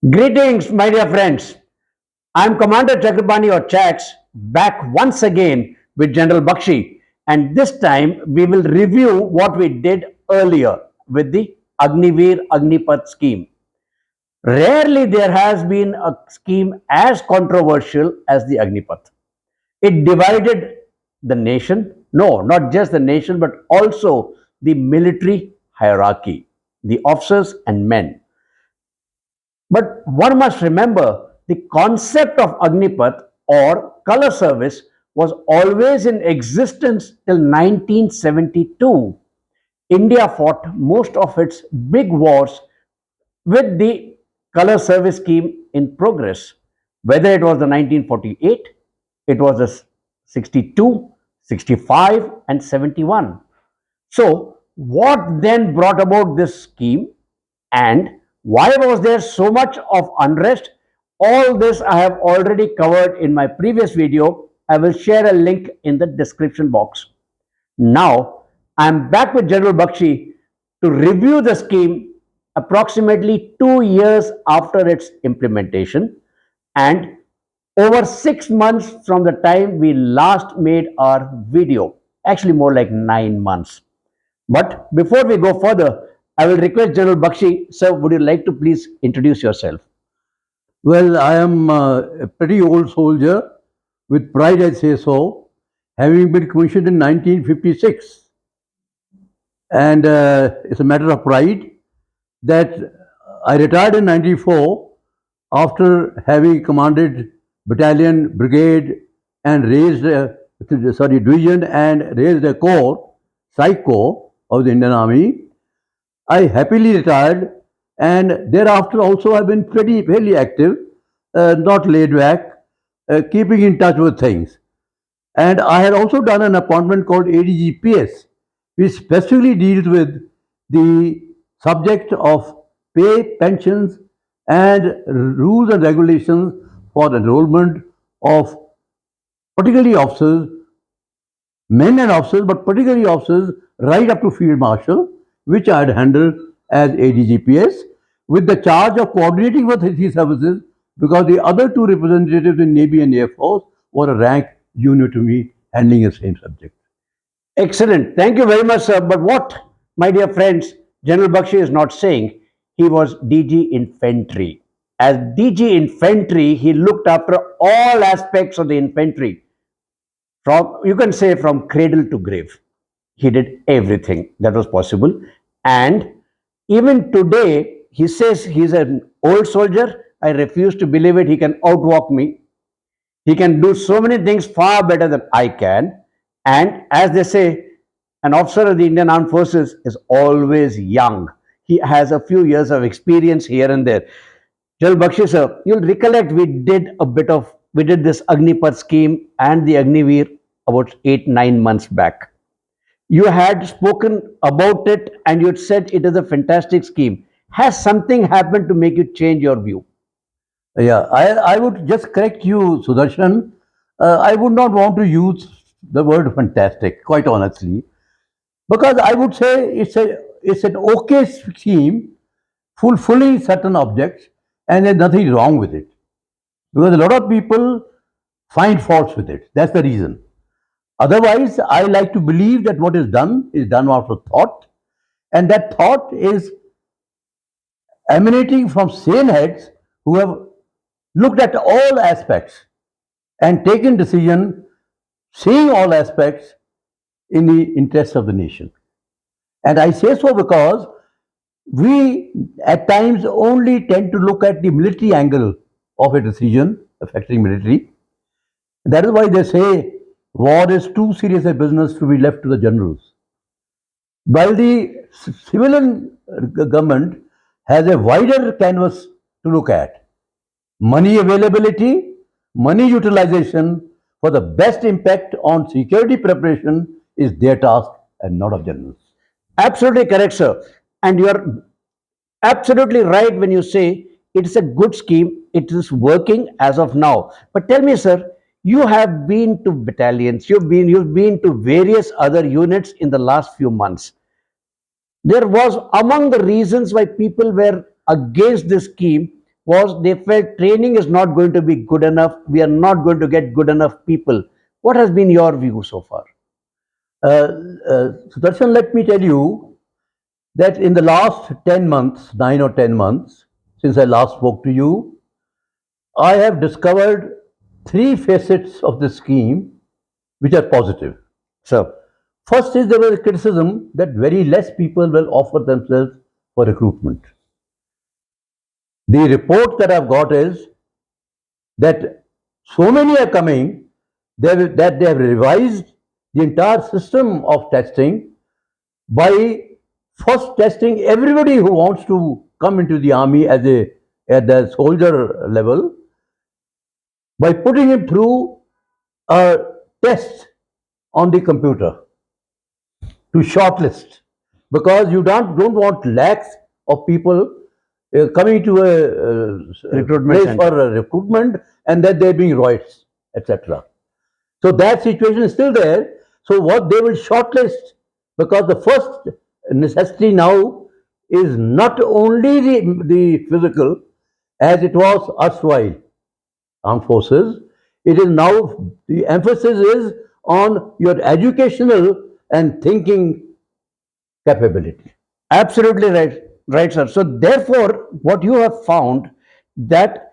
Greetings, my dear friends. I'm Commander Chakrapani or Chax, back once again with General Bakshi, and this time we will review what we did earlier with the Agniveer Agnipath scheme. Rarely there has been a scheme as controversial as the Agnipath. It divided the nation, no, not just the nation, but also the military hierarchy, the officers and men. But one must remember the concept of Agnipath or color service was always in existence till 1972. India fought most of its big wars with the color service scheme in progress, whether it was the 1948, it was the 62, 65, and 71. So, what then brought about this scheme and why was there so much of unrest? All this I have already covered in my previous video. I will share a link in the description box. Now, I am back with General Bakshi to review the scheme approximately 2 years after its implementation and over 6 months from the time we last made our video. Actually, more like 9 months. But before we go further, I will request General Bakshi, sir, would you like to please introduce yourself? Well, I am a pretty old soldier. With pride, I say so, having been commissioned in 1956. And it's a matter of pride that I retired in 94 after having commanded battalion, brigade, and raised, division and raised a corps, Psych Corps of the Indian Army. I happily retired, and thereafter also I've been fairly active, not laid back, keeping in touch with things. And I had also done an appointment called ADGPS, which specifically deals with the subject of pay, pensions, and rules and regulations for enrollment of particularly officers, men and officers, but particularly officers right up to Field Marshal, which I had handled as ADGPS, with the charge of coordinating with these services because the other two representatives in Navy and Air Force were a rank junior to me handling the same subject. Excellent. Thank you very much, sir. But what, my dear friends, General Bakshi is not saying he was DG Infantry. As DG Infantry, he looked after all aspects of the infantry, from you can say from cradle to grave. He did everything that was possible. And even today, he says he's an old soldier. I refuse to believe it. He can outwalk me. He can do so many things far better than I can. And as they say, an officer of the Indian Armed Forces is always young. He has a few years of experience here and there. General Bakshi sir, you'll recollect we did this Agnipath scheme and the Agniveer about 8-9 months back. You had spoken about it and you had said it is a fantastic scheme. Has something happened to make you change your view? Yeah, I would just correct you, Sudarshan. I would not want to use the word fantastic, quite honestly, because I would say it's an okay scheme fulfilling certain objects, and there's nothing wrong with it. Because a lot of people find faults with it. That's the reason. Otherwise, I like to believe that what is done out of thought, and that thought is emanating from sane heads who have looked at all aspects and taken decision, seeing all aspects in the interest of the nation. And I say so because we at times only tend to look at the military angle of a decision affecting military. That is why they say war is too serious a business to be left to the generals. While the civilian government has a wider canvas to look at, money availability, money utilization for the best impact on security preparation is their task and not of generals. Absolutely correct, sir. And you are absolutely right when you say it's a good scheme. It is working as of now. But tell me, sir, you have been to battalions. You've been to various other units in the last few months. There was among the reasons why people were against this scheme was they felt training is not going to be good enough. We are not going to get good enough people. What has been your view so far? Sudarshan, let me tell you that in the last 10 months, 9 or 10 months, since I last spoke to you, I have discovered three facets of the scheme which are positive. So, First is there was a criticism that very less people will offer themselves for recruitment. The report that I've got is that so many are coming that they have revised the entire system of testing by first testing everybody who wants to come into the army as a at the soldier level by putting him through a test on the computer to shortlist, because you don't want lakhs of people coming to a Recruitment place center. for recruitment and that they're being riots, etc. So that situation is still there. So what they will shortlist, because the first necessity now is not only the physical as it was erstwhile armed forces. It is now the emphasis is on your educational and thinking capability. absolutely right, right, sir. So, therefore, what you have found that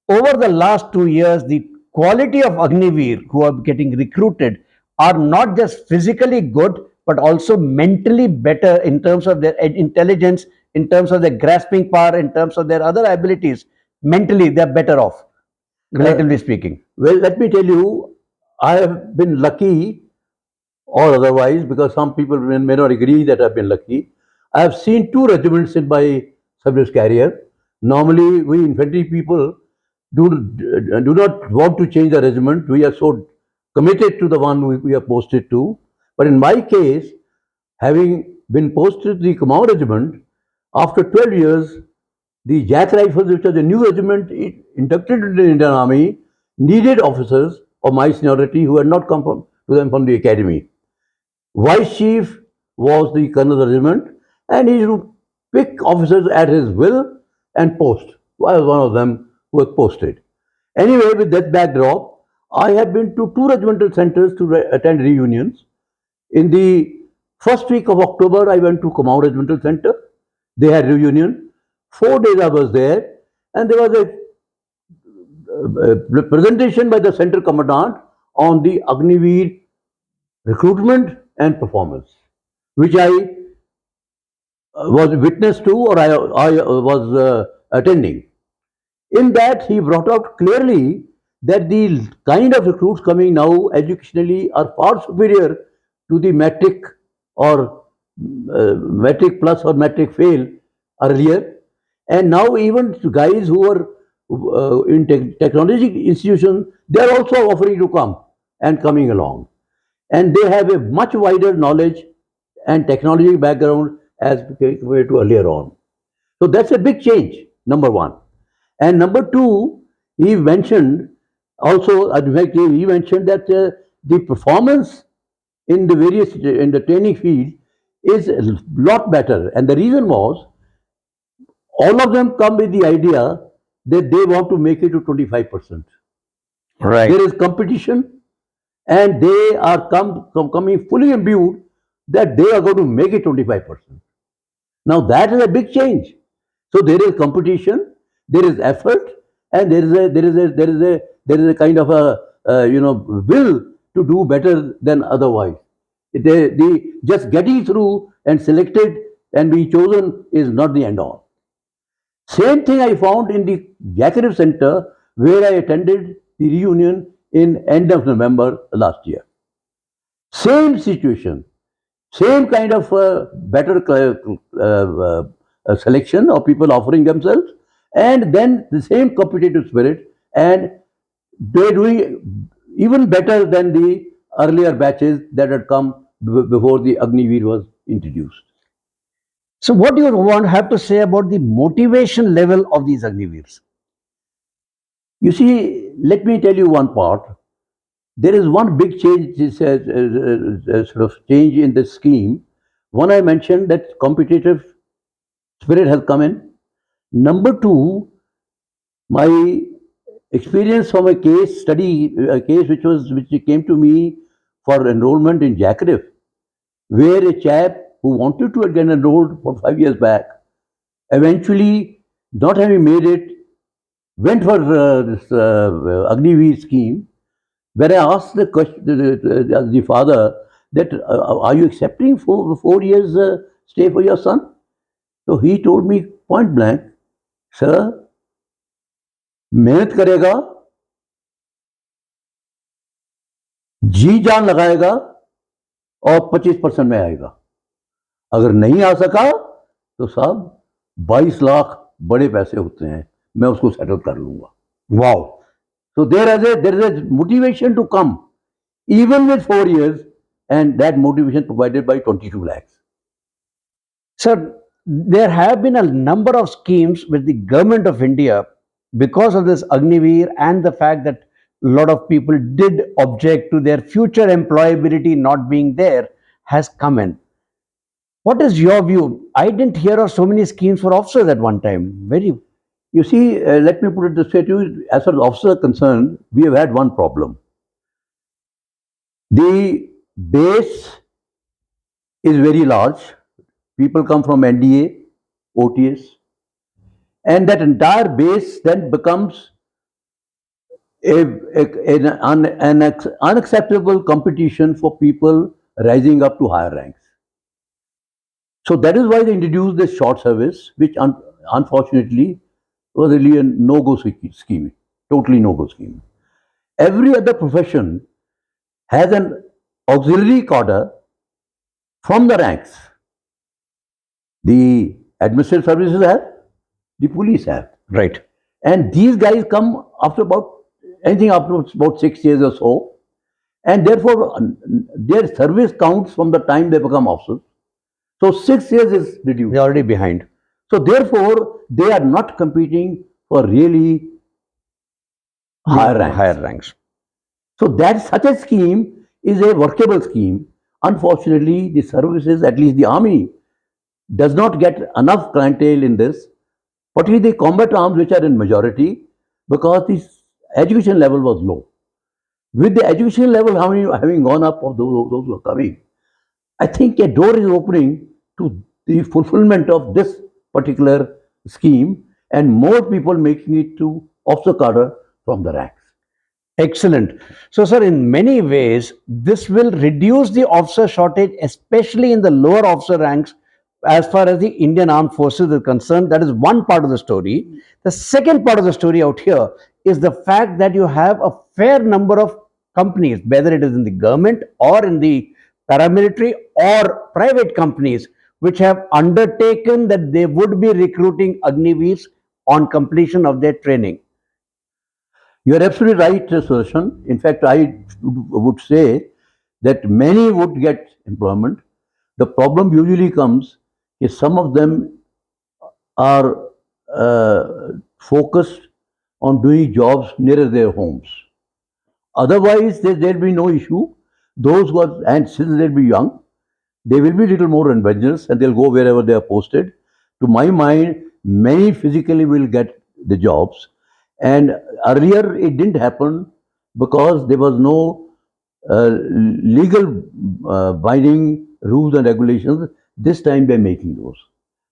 over the last 2 years, the quality of Agniveer who are getting recruited are not just physically good, but also mentally better in terms of their intelligence, in terms of their grasping power, in terms of their other abilities. Mentally, they're better off, Uh, relatively speaking. well, let me tell you, I have been lucky or otherwise, because some people may not agree that I've been lucky. I have seen two regiments in my service career. Normally, we infantry people do not want to change the regiment. We are so committed to the one we are posted to. But in my case, having been posted to the command regiment, after 12 years, the Jack Rifles, which are the new regiment inducted into the Indian Army, needed officers of my seniority who had not come to them from the academy. Vice Chief was the colonel of the regiment, and he used to pick officers at his will and post. I was one of them who was posted. Anyway, with that backdrop, I have been to two regimental centers to attend reunions. In the first week of October, I went to Command Regimental Center. They had reunion. 4 days I was there, and there was a presentation by the center commandant on the Agniveer recruitment and performance, which I was witness to or I was attending. In that, he brought out clearly that the kind of recruits coming now educationally are far superior to the metric or metric plus or metric fail earlier. And now even guys who are in technology institutions, they are also offering to come and coming along. And they have a much wider knowledge and technology background as compared to earlier on. So that's a big change, number one. And number two, he mentioned also, in fact, he mentioned that the performance in the various in the training field is a lot better. And the reason was all of them come with the idea that they want to make it to 25%. Right. There is competition, and they are coming fully imbued that they are going to make it 25%. Now that is a big change. So there is competition, there is effort, and there is a kind of a will to do better than otherwise. Just getting through and selected and being chosen is not the end all. Same thing I found in the Jackarib Center where I attended the reunion in end of November last year. Same situation, same kind of better selection of people offering themselves, and then the same competitive spirit, and they're doing even better than the earlier batches that had come before the Agniveer was introduced. So, what do you want have to say about the motivation level of these Agniveers? You see, let me tell you one part. There is one big change, sort of change in the scheme. One, I mentioned that competitive spirit has come in. Number two, My experience from a case study, a case which came to me for enrollment in Jackrif, where a chap who wanted to get enrolled for 5 years back, eventually not having made it, went for this Agniveer scheme. When I asked the question, the father that are you accepting 4 years stay for your son? So he told me point blank, sir, मेहनत करेगा, जी जान लगाएगा और 25% में आएगा. अगर नहीं आ सका तो साहब 22 लाख बड़े पैसे होते हैं, मैं उसको सेटल कर लूंगा. Wow. So there is a motivation to come even with 4 years, and that motivation provided by 22 lakhs. Sir, there have been a number of schemes with the government of India because of this Agniveer and the fact that a lot of people did object to their future employability not being there has come in. What is your view? I didn't hear of so many schemes for officers at one time. Very. You see, let me put it this way to you. As far as officers are concerned, we have had one problem. The base is very large. People come from NDA, OTS, and that entire base then becomes an unacceptable competition for people rising up to higher ranks. So that is why they introduced this short service, which unfortunately was really a no-go scheme, totally no-go scheme. Every other profession has an auxiliary cadre from the ranks. The administrative services have, the police have. Right. And these guys come after anything after about 6 years or so, and therefore their service counts from the time they become officers. So 6 years is reduced. They're already behind. So therefore they are not competing for really higher ranks. Higher ranks. So that such a scheme is a workable scheme. Unfortunately, the services, at least the army, does not get enough clientele in this, particularly the combat arms, which are in majority, because the education level was low. With the education level having gone up of those who are coming, I think a door is opening to the fulfillment of this particular scheme and more people making it to officer cadre from the ranks. Excellent. So, sir, in many ways, this will reduce the officer shortage, especially in the lower officer ranks, as far as the Indian Armed Forces is concerned. That is one part of the story. The second part of the story out here is the fact that you have a fair number of companies, whether it is in the government or in the paramilitary or private companies, which have undertaken that they would be recruiting Agniveers on completion of their training. You are absolutely right, Sudarshan. In fact, I would say that many would get employment. The problem usually comes is some of them are focused on doing jobs nearer their homes. Otherwise, there'll be no issue. Those who are, and since they'll be young, they will be little more adventurous and they'll go wherever they are posted. To my mind, many physically will get the jobs. And earlier it didn't happen because there was no legal binding rules and regulations. This time they're making those.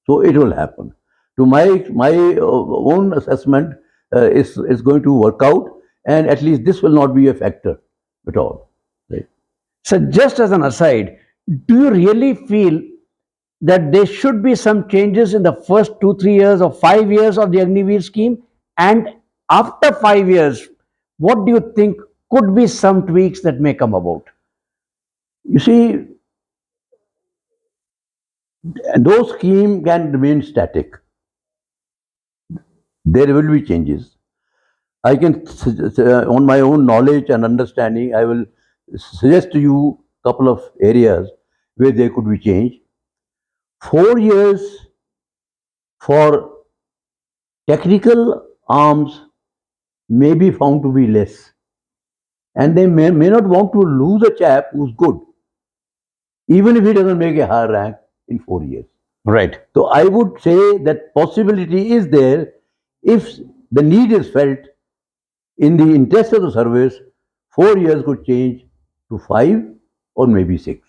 So it will happen. To my own assessment is going to work out, and at least this will not be a factor at all. Right? So, just as an aside, do you really feel that there should be some changes in the first 2, 3 years or 5 years of the Agniveer scheme? And after 5 years, what do you think could be some tweaks that may come about? You see, no scheme can remain static. There will be changes. I can, on my own knowledge and understanding, I will suggest to you a couple of areas where there could be change. 4 years for technical arms may be found to be less. And they may not want to lose a chap who's good, even if he doesn't make a higher rank in 4 years. Right. So I would say that possibility is there if the need is felt in the interest of the service, 4 years could change to 5 or maybe 6.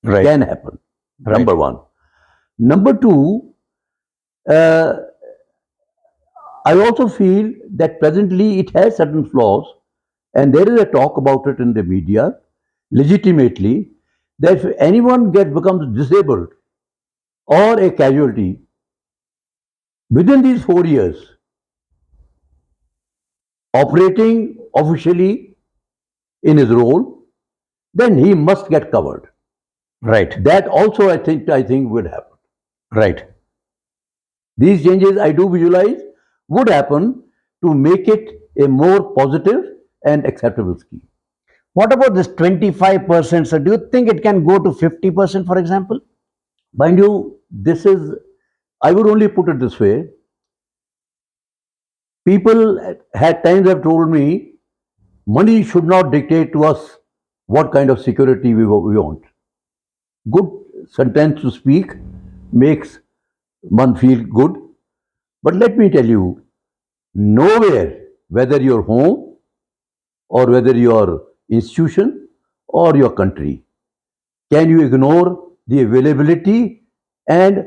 Right. Can happen. Right. Number one. Number two, I also feel that presently it has certain flaws, and there is a talk about it in the media, legitimately, that if anyone becomes disabled or a casualty within these 4 years, operating officially in his role, then he must get covered. Right. That also I think would happen. Right. These changes I do visualize would happen to make it a more positive and acceptable scheme. What about this 25%? So do you think it can go to 50%, for example? Mind you, I would only put it this way. People at times have told me money should not dictate to us what kind of security we want. Good sentence to speak makes one feel good. But let me tell you, nowhere, whether your home or whether your institution or your country, can you ignore the availability and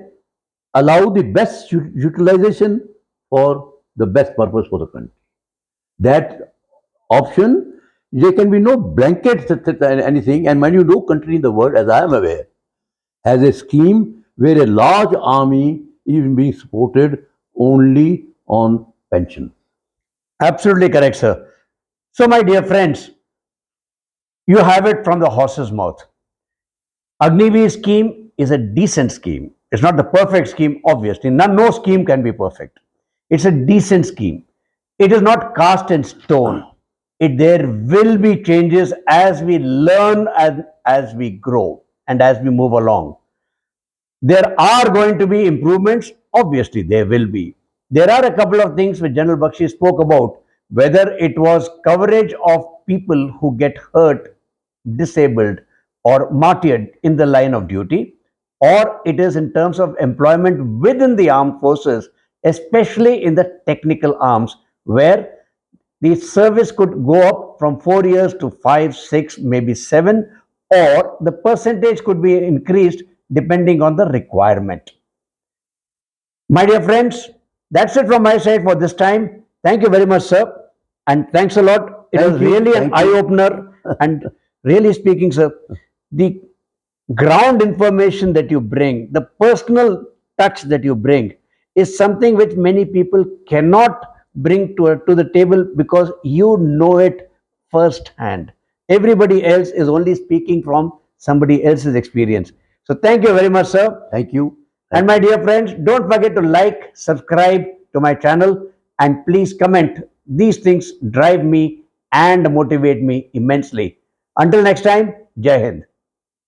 allow the best utilization for the best purpose for the country. That option, there can be no blanket anything, and mind you, no country in the world, as I am aware, has a scheme where a large army is being supported only on pension. Absolutely correct, sir. So, my dear friends, you have it from the horse's mouth. Agniveer scheme is a decent scheme. It's not the perfect scheme, obviously. No scheme can be perfect. It's a decent scheme. It is not cast in stone. There will be changes as we learn, as we grow, and as we move along. There are going to be improvements. Obviously, there will be. There are a couple of things which General Bakshi spoke about, whether it was coverage of people who get hurt, disabled, or martyred in the line of duty, or it is in terms of employment within the armed forces, especially in the technical arms, where the service could go up from 4 years to 5, 6, maybe 7, or the percentage could be increased depending on the requirement. My dear friends, that's it from my side for this time. Thank you very much, sir. And thanks a lot. It was really an eye opener. And really speaking, sir, the ground information that you bring, the personal touch that you bring, is something which many people cannot bring to the table because you know it firsthand. Everybody else is only speaking from somebody else's experience. So thank you very much, sir. Thank you. And my dear friends, don't forget to like, subscribe to my channel, and please comment. These things drive me and motivate me immensely. Until next time, Jai Hind.